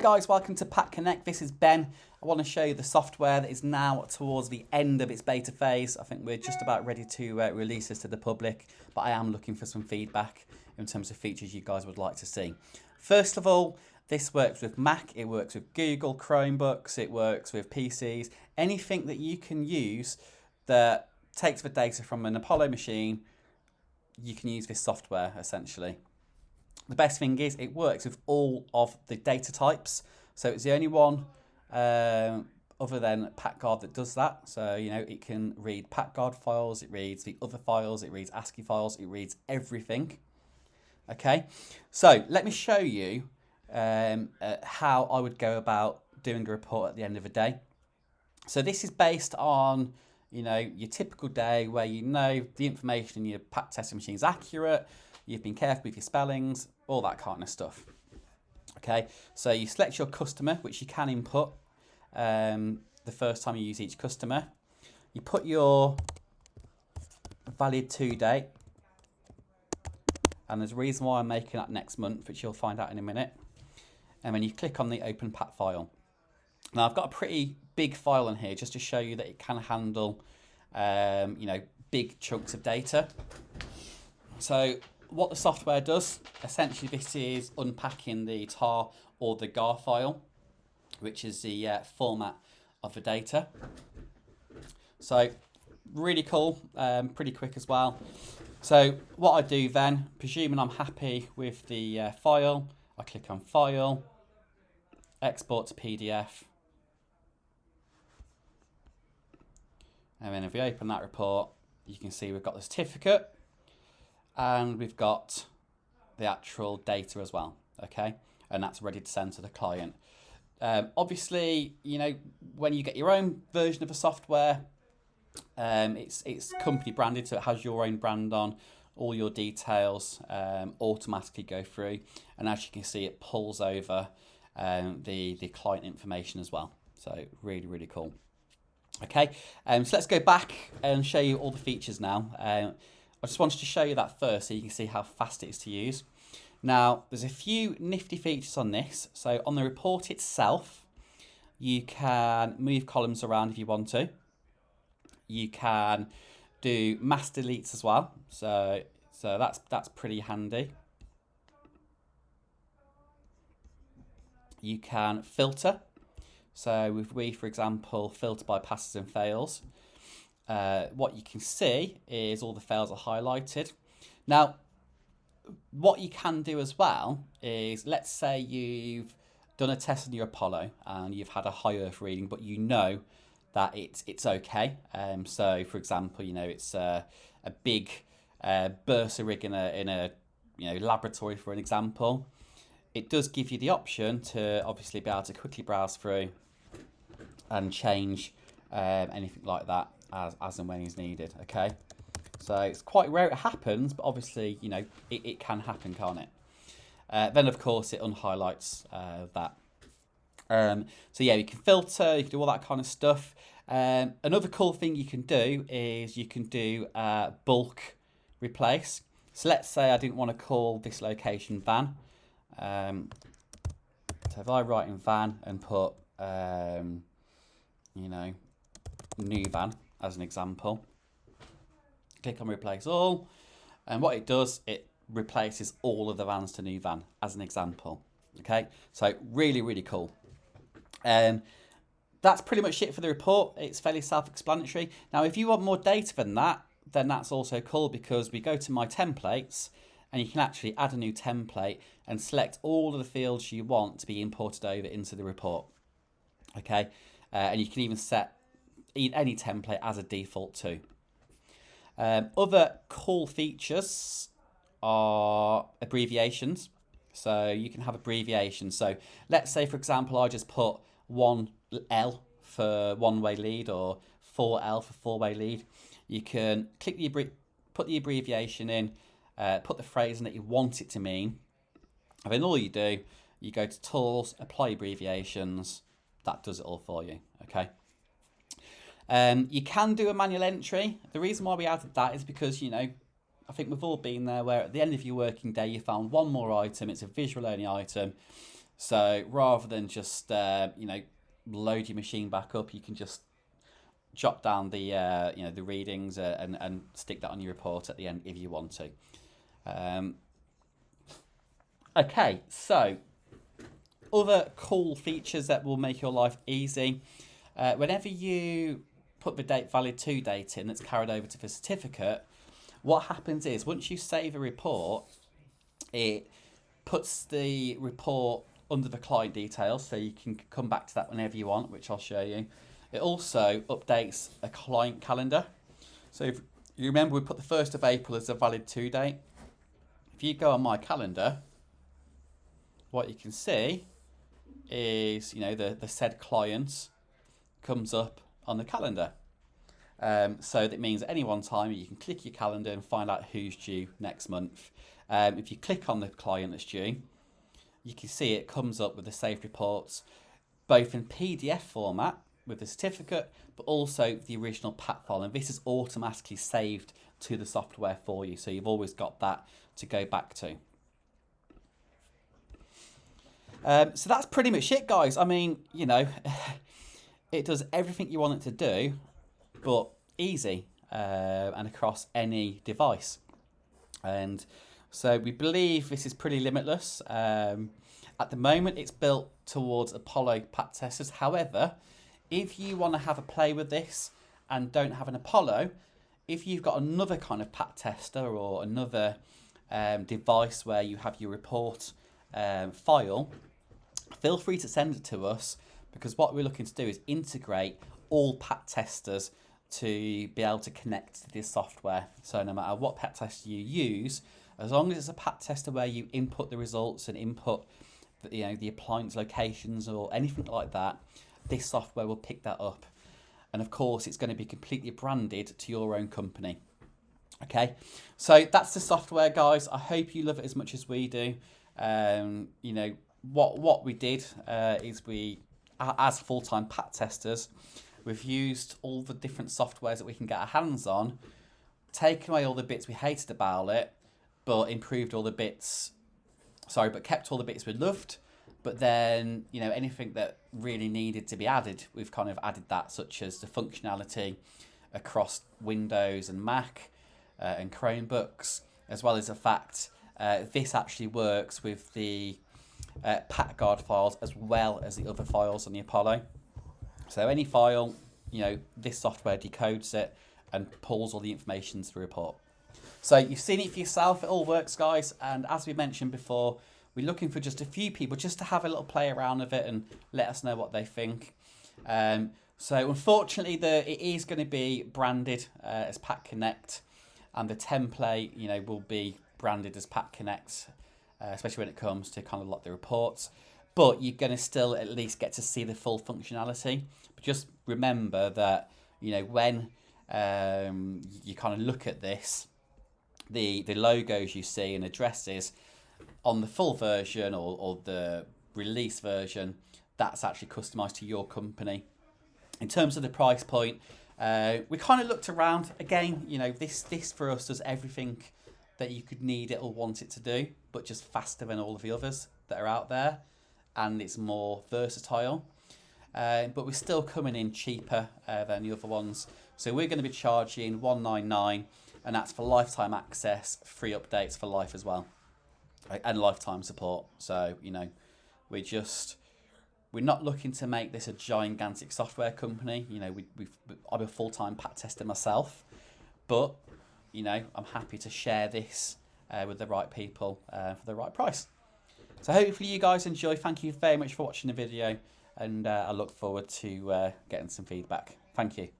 Guys, welcome to Pat Connect. This is Ben. I want to show you the software that is now towards the end of its beta phase. I think we're just about ready to release this to the public, but I am looking for some feedback in terms of features you guys would like to see. First of all, this works with Mac, it works with Google Chromebooks, it works with PCs, anything that you can use that takes the data from an Apollo machine, you can use this software essentially. The best thing is it works with all of the data types. So it's the only one other than PATGUARD that does that. So, you know, it can read PATGUARD files, it reads the other files, it reads ASCII files, it reads everything. Okay, so let me show you how I would go about doing a report at the end of the day. So this is based on, you know, your typical day where you know the information in your PAT testing machine is accurate, you've been careful with your spellings, all that kind of stuff. Okay, so you select your customer, which you can input the first time you use each customer. You put your valid to date, and there's a reason why I'm making that next month, which you'll find out in a minute. And then you click on the open PAT file. Now I've got a pretty big file in here just to show you that it can handle, you know, big chunks of data. So what the software does, essentially this is unpacking the tar or the gar file, which is the format of the data. So really cool, pretty quick as well. So what I do then, presuming I'm happy with the file, I click on File, Export to PDF. And then if we open that report, you can see we've got the certificate and we've got the actual data as well, okay? And that's ready to send to the client. Obviously, you know, when you get your own version of the software, it's company branded, so it has your own brand on, all your details automatically go through, and as you can see, it pulls over the client information as well. So really, really cool. Okay, so let's go back and show you all the features now. I just wanted to show you that first so you can see how fast it is to use. Now, there's a few nifty features on this. So on the report itself, you can move columns around if you want to. You can do mass deletes as well. So that's pretty handy. You can filter. So if we, for example, filter by passes and fails, what you can see is all the fails are highlighted. Now, what you can do as well is, let's say you've done a test on your Apollo and you've had a high Earth reading, but you know that it's okay. So, for example, you know it's a big bursa rig in a you know laboratory, for an example. It does give you the option to obviously be able to quickly browse through and change anything like that as and when is needed. Okay, so it's quite rare it happens, but obviously, you know, it can happen, can't it? Then of course it unhighlights that. So yeah, you can filter, you can do all that kind of stuff. Another cool thing you can do is you can do bulk replace. So let's say I didn't want to call this location van. So if I write in van and put you know, new van as an example, click on replace all, and what it does, it replaces all of the vans to new van as an example. Okay, so really, really cool. That's pretty much it for the report. It's fairly self-explanatory. Now, if you want more data than that, then that's also cool, because we go to my templates and you can actually add a new template and select all of the fields you want to be imported over into the report. Okay, and you can even set any template as a default too. Other cool features are abbreviations. So you can have abbreviations. So let's say, for example, I just put 1L for one-way lead or 4L for four-way lead. You can click put the abbreviation in, put the phrase in that you want it to mean, and then all you do, you go to Tools, Apply Abbreviations. That does it all for you. Okay. You can do a manual entry. The reason why we added that is because, you know, I think we've all been there where at the end of your working day you found one more item, it's a visual only item, So rather than just load your machine back up, you can just jot down the the readings and stick that on your report at the end if you want to. Okay, so other cool features that will make your life easy. Whenever you put the date valid to date in that's carried over to the certificate, what happens is once you save a report, it puts the report under the client details, so you can come back to that whenever you want, which I'll show you. It also updates a client calendar. So if you remember, we put the 1st of April as a valid to date. If you go on my calendar, what you can see is, the said client comes up on the calendar. So that means at any one time you can click your calendar and find out who's due next month. If you click on the client that's due, you can see it comes up with the saved reports, both in PDF format with the certificate, but also the original PAT file. And this is automatically saved to the software for you. So you've always got that to go back to. So that's pretty much it, guys. I mean, it does everything you want it to do, but easy and across any device. And so we believe this is pretty limitless. At the moment, it's built towards Apollo PAT testers. However, if you want to have a play with this and don't have an Apollo, if you've got another kind of PAT tester or another device where you have your report file, feel free to send it to us, because what we're looking to do is integrate all PAT testers to be able to connect to this software. So no matter what PAT tester you use, as long as it's a PAT tester where you input the results and input the appliance locations or anything like that, this software will pick that up. And of course, it's going to be completely branded to your own company. Okay, so that's the software, guys. I hope you love it as much as we do. What we did is we, as full-time PAT testers, we've used all the different softwares that we can get our hands on, taken away all the bits we hated about it, but kept all the bits we loved. But then, anything that really needed to be added, we've kind of added that, such as the functionality across Windows and Mac and Chromebooks, as well as the fact this actually works with the PATGUARD files as well as the other files on the Apollo. So any file, this software decodes it and pulls all the information to the report. So you've seen it for yourself. It all works, guys. And as we mentioned before, we're looking for just a few people just to have a little play around with it and let us know what they think. So unfortunately, it is going to be branded as PAT Connect, and the template, will be branded as PAT Connect, especially when it comes to kind of like the reports. But you're going to still at least get to see the full functionality. But just remember that, when you kind of look at this, the logos you see and addresses on the full version or the release version, that's actually customized to your company. In terms of the price point, we kind of looked around. Again, this for us does everything that you could need it or want it to do, but just faster than all of the others that are out there, and it's more versatile. But we're still coming in cheaper than the other ones. So we're going to be charging $199, and that's for lifetime access, free updates for life as well, and lifetime support. So, we're not looking to make this a gigantic software company. I'm a full-time PAT tester myself, but, I'm happy to share this with the right people for the right price. So hopefully you guys enjoy. Thank you very much for watching the video, and I look forward to getting some feedback. Thank you.